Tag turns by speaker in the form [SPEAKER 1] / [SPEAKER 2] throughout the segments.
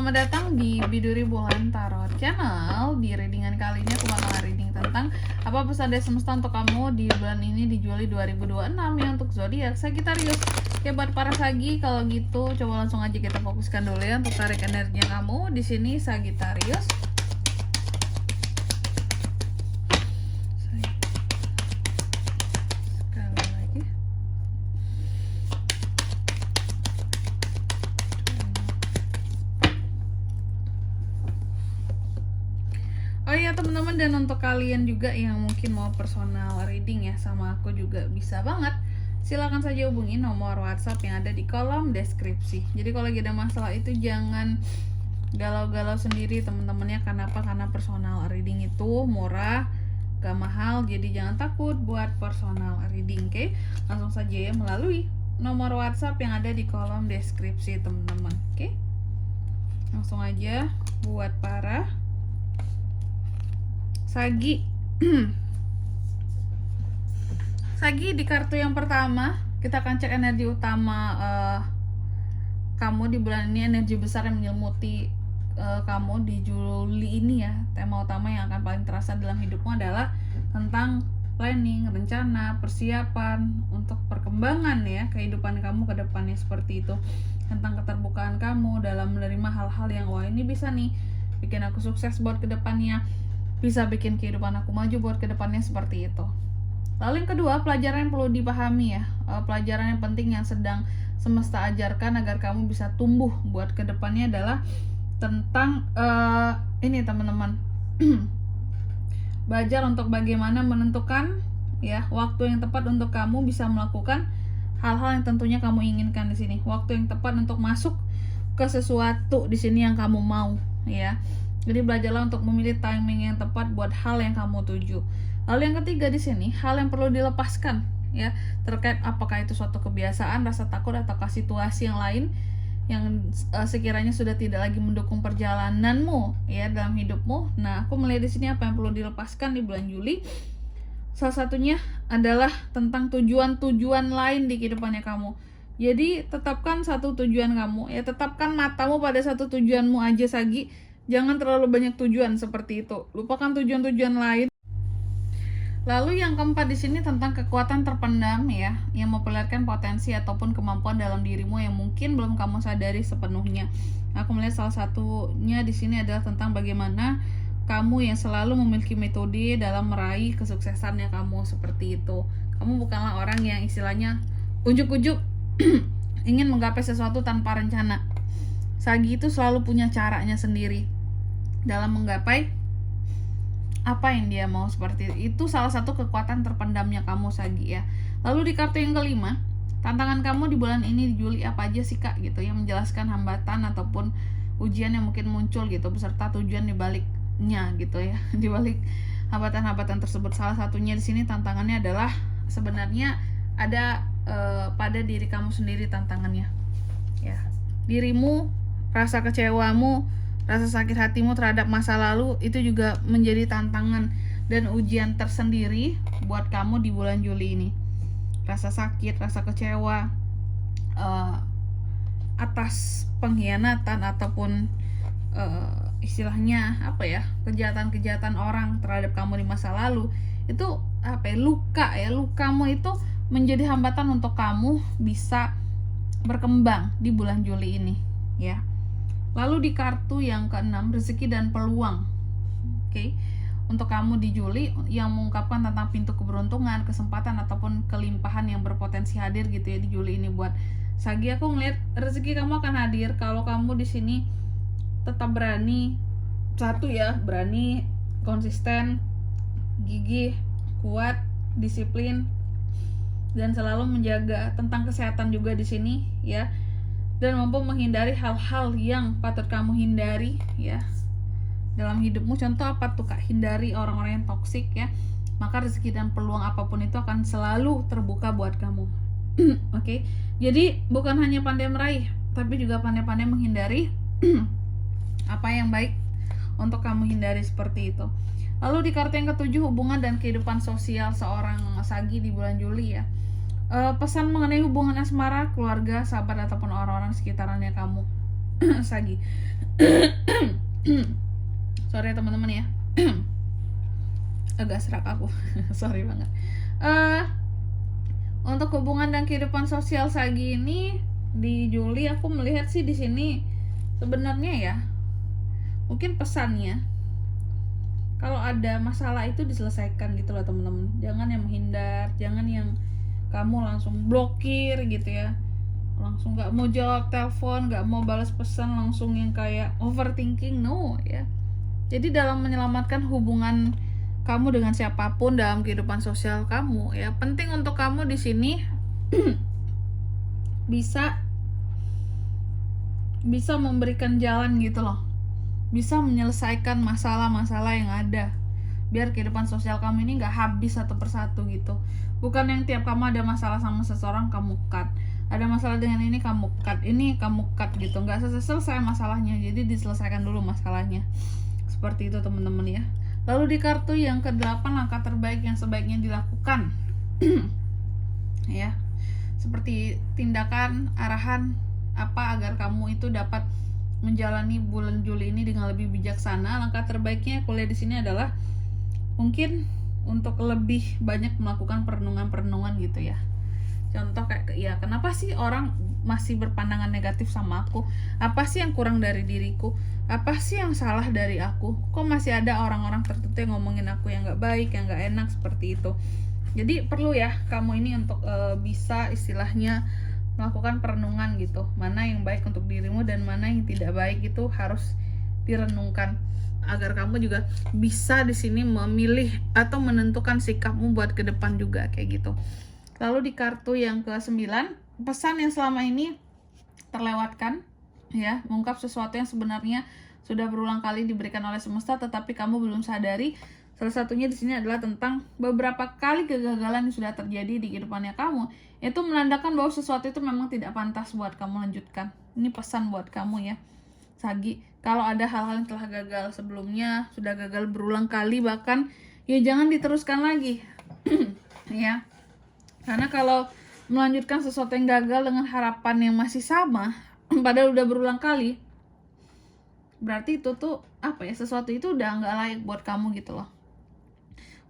[SPEAKER 1] selamat datang di Biduri Bulan Tarot Channel. Di readingan kali ini aku bakal reading tentang apa pesan dari semesta untuk kamu di bulan ini di Juli 2026 ya untuk zodiak Sagittarius. Ya buat para Sagi, kalau gitu coba langsung aja kita fokuskan dulu ya untuk tarik energinya kamu di sini Sagittarius. Oh iya teman-teman, dan untuk kalian juga yang mungkin mau personal reading ya sama aku juga bisa banget. Silahkan saja hubungi nomor WhatsApp yang ada di kolom deskripsi. Jadi kalau lagi ada masalah itu jangan galau-galau sendiri teman-temannya. Kenapa? Karena personal reading itu murah, gak mahal. Jadi jangan takut buat personal reading, oke? Langsung saja ya melalui nomor WhatsApp yang ada di kolom deskripsi teman-teman, oke? Langsung aja buat para Sagi. Sagi, di kartu yang pertama kita akan cek energi utama kamu di bulan ini, energi besar yang menyelimuti kamu di Juli ini ya. Tema utama yang akan paling terasa dalam hidupmu adalah tentang planning, rencana, persiapan untuk perkembangan ya kehidupan kamu ke depannya, seperti itu. Tentang keterbukaan kamu dalam menerima hal-hal yang wah ini bisa nih bikin aku sukses buat kedepannya, bisa bikin kehidupan aku maju buat kedepannya, seperti itu. Lalu yang kedua, pelajaran yang perlu dipahami ya, pelajaran yang penting yang sedang semesta ajarkan agar kamu bisa tumbuh buat kedepannya adalah tentang ini teman-teman. Belajar untuk bagaimana menentukan ya waktu yang tepat untuk kamu bisa melakukan hal-hal yang tentunya kamu inginkan di sini. Waktu yang tepat untuk masuk ke sesuatu di sini yang kamu mau ya. Jadi belajarlah untuk memilih timing yang tepat buat hal yang kamu tuju. Lalu yang ketiga di sini, hal yang perlu dilepaskan ya, terkait apakah itu suatu kebiasaan, rasa takut ataukah situasi yang lain yang sekiranya sudah tidak lagi mendukung perjalananmu ya dalam hidupmu. Nah, aku melihat di sini apa yang perlu dilepaskan di bulan Juli. Salah satunya adalah tentang tujuan-tujuan lain di kehidupannya kamu. Jadi tetapkan satu tujuan kamu ya, tetapkan matamu pada satu tujuanmu aja Sagi. Jangan terlalu banyak tujuan seperti itu. Lupakan tujuan-tujuan lain. Lalu yang keempat di sini tentang kekuatan terpendam ya, yang memperlihatkan potensi ataupun kemampuan dalam dirimu yang mungkin belum kamu sadari sepenuhnya. Aku melihat salah satunya di sini adalah tentang bagaimana kamu yang selalu memiliki metode dalam meraih kesuksesannya kamu, seperti itu. Kamu bukanlah orang yang istilahnya ujuk-ujuk ingin menggapai sesuatu tanpa rencana. Sagi itu selalu punya caranya sendiri dalam menggapai apa yang dia mau, seperti itu. Salah satu kekuatan terpendamnya kamu Sagi ya. Lalu di kartu yang kelima, tantangan kamu di bulan ini di Juli apa aja sih Kak gitu, yang menjelaskan hambatan ataupun ujian yang mungkin muncul gitu beserta tujuan di baliknya gitu ya. Di balik hambatan-hambatan tersebut, salah satunya di sini tantangannya adalah sebenarnya ada pada diri kamu sendiri tantangannya ya. Dirimu, rasa kecewamu, rasa sakit hatimu terhadap masa lalu itu juga menjadi tantangan dan ujian tersendiri buat kamu di bulan Juli ini. Rasa sakit, rasa kecewa atas pengkhianatan ataupun istilahnya apa ya, kejahatan-kejahatan orang terhadap kamu di masa lalu, itu apa ya, luka ya, lukamu itu menjadi hambatan untuk kamu bisa berkembang di bulan Juli ini ya. Lalu di kartu yang keenam, rezeki dan peluang. Oke. Untuk kamu di Juli yang mengungkapkan tentang pintu keberuntungan, kesempatan ataupun kelimpahan yang berpotensi hadir gitu ya di Juli ini buat Sagi. Aku ngeliat rezeki kamu akan hadir kalau kamu di sini tetap berani, satu ya, berani, konsisten, gigih, kuat, disiplin, dan selalu menjaga tentang kesehatan juga di sini ya. Dan mampu menghindari hal-hal yang patut kamu hindari ya dalam hidupmu. Contoh apa tuh Kak? Hindari orang-orang yang toksik ya. Maka rezeki dan peluang apapun itu akan selalu terbuka buat kamu. Oke. Jadi bukan hanya pandai meraih, tapi juga pandai-pandai menghindari apa yang baik untuk kamu hindari, seperti itu. Lalu di kartu yang ketujuh, hubungan dan kehidupan sosial seorang Sagi di bulan Juli ya. Pesan mengenai hubungan asmara, keluarga, sahabat ataupun orang-orang sekitarannya kamu. Sagi. Sorry ya teman-teman ya. Agak serak aku. Sorry banget. Untuk hubungan dan kehidupan sosial Sagi ini di Juli, aku melihat sih di sini sebenarnya ya, mungkin pesannya kalau ada masalah itu diselesaikan gitu loh teman-teman. Jangan yang menghindar, jangan yang kamu langsung blokir gitu ya, langsung nggak mau jawab telepon, nggak mau balas pesan, langsung yang kayak overthinking. No ya. Jadi dalam menyelamatkan hubungan kamu dengan siapapun dalam kehidupan sosial kamu ya, penting untuk kamu di sini bisa memberikan jalan gitu loh, bisa menyelesaikan masalah-masalah yang ada, biar kehidupan sosial kamu ini nggak habis satu persatu gitu. Bukan yang tiap kamu ada masalah sama seseorang kamu cut, ada masalah dengan ini kamu cut, ini kamu cut gitu, nggak selesai masalahnya. Jadi diselesaikan dulu masalahnya, seperti itu teman-teman ya. Lalu di kartu yang ke-8, langkah terbaik yang sebaiknya dilakukan. Ya, seperti tindakan, arahan apa agar kamu itu dapat menjalani bulan Juli ini dengan lebih bijaksana. Langkah terbaiknya aku lihat di sini adalah mungkin untuk lebih banyak melakukan perenungan gitu ya. Contoh kayak, ya kenapa sih orang masih berpandangan negatif sama aku? Apa sih yang kurang dari diriku? Apa sih yang salah dari aku? Kok masih ada orang-orang tertentu yang ngomongin aku yang gak baik, yang gak enak, seperti itu. Jadi perlu ya kamu ini untuk bisa istilahnya melakukan perenungan gitu. Mana yang baik untuk dirimu dan mana yang tidak baik, itu harus direnungkan agar kamu juga bisa di sini memilih atau menentukan sikapmu buat ke depan juga kayak gitu. Lalu di kartu yang ke-9, pesan yang selama ini terlewatkan ya, mengungkap sesuatu yang sebenarnya sudah berulang kali diberikan oleh semesta tetapi kamu belum sadari. Salah satunya di sini adalah tentang beberapa kali kegagalan yang sudah terjadi di kehidupannya kamu. Itu menandakan bahwa sesuatu itu memang tidak pantas buat kamu lanjutkan. Ini pesan buat kamu ya, Sagi. Kalau ada hal-hal yang telah gagal sebelumnya, sudah gagal berulang kali bahkan, ya jangan diteruskan lagi. Ya. Karena kalau melanjutkan sesuatu yang gagal dengan harapan yang masih sama, padahal udah berulang kali, berarti itu tuh apa ya, sesuatu itu udah nggak layak buat kamu gitu loh.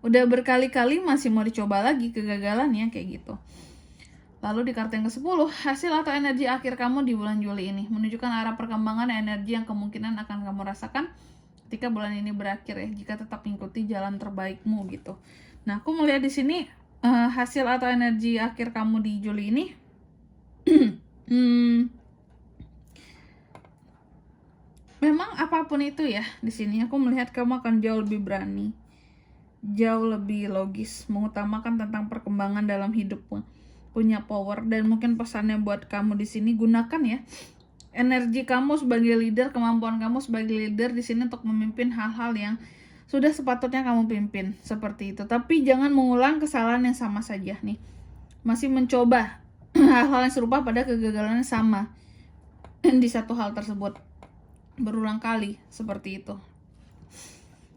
[SPEAKER 1] Udah berkali-kali masih mau dicoba lagi kegagalannya kayak gitu. Lalu di kartu yang ke-10, hasil atau energi akhir kamu di bulan Juli ini menunjukkan arah perkembangan energi yang kemungkinan akan kamu rasakan ketika bulan ini berakhir ya, jika tetap mengikuti jalan terbaikmu gitu. Nah, aku melihat di sini hasil atau energi akhir kamu di Juli ini memang apapun itu ya, di sini aku melihat kamu akan jauh lebih berani, jauh lebih logis, mengutamakan tentang perkembangan dalam hidupmu, punya power. Dan mungkin pesannya buat kamu di sini, gunakan ya energi kamu sebagai leader, kemampuan kamu sebagai leader di sini untuk memimpin hal-hal yang sudah sepatutnya kamu pimpin, seperti itu. Tapi jangan mengulang kesalahan yang sama saja nih. Masih mencoba hal-hal yang serupa pada kegagalan yang sama di satu hal tersebut berulang kali, seperti itu.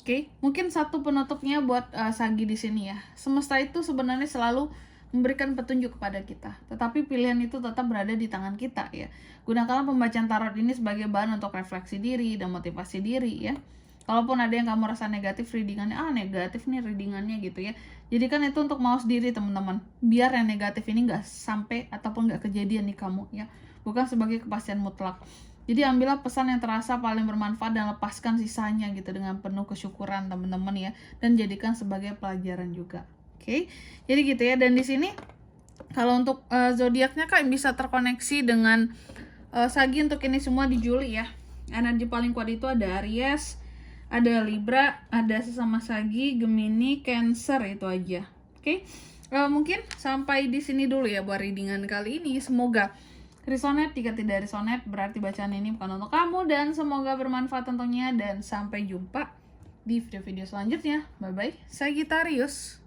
[SPEAKER 1] Oke, mungkin satu penutupnya buat Sagi di sini ya. Semesta itu sebenarnya selalu memberikan petunjuk kepada kita, tetapi pilihan itu tetap berada di tangan kita ya. Gunakanlah pembacaan tarot ini sebagai bahan untuk refleksi diri dan motivasi diri ya. Kalaupun ada yang kamu rasa negatif readingannya, negatif nih readingannya gitu ya, jadikan itu untuk mawas diri teman-teman, biar yang negatif ini nggak sampai ataupun nggak kejadian di kamu ya, bukan sebagai kepastian mutlak. Jadi ambillah pesan yang terasa paling bermanfaat dan lepaskan sisanya gitu dengan penuh kesyukuran teman-teman ya, dan jadikan sebagai pelajaran juga. Oke, jadi gitu ya. Dan di sini kalau untuk zodiaknya kan bisa terkoneksi dengan Sagi untuk ini semua di Juli ya. Energi paling kuat itu ada Aries, ada Libra, ada sesama Sagi, Gemini, Cancer, itu aja. Oke, mungkin sampai di sini dulu ya buat readingan kali ini. Semoga resonate. Jika tidak resonate berarti bacaan ini bukan untuk kamu, dan semoga bermanfaat tentunya. Dan sampai jumpa di video-video selanjutnya. Bye bye, Sagittarius.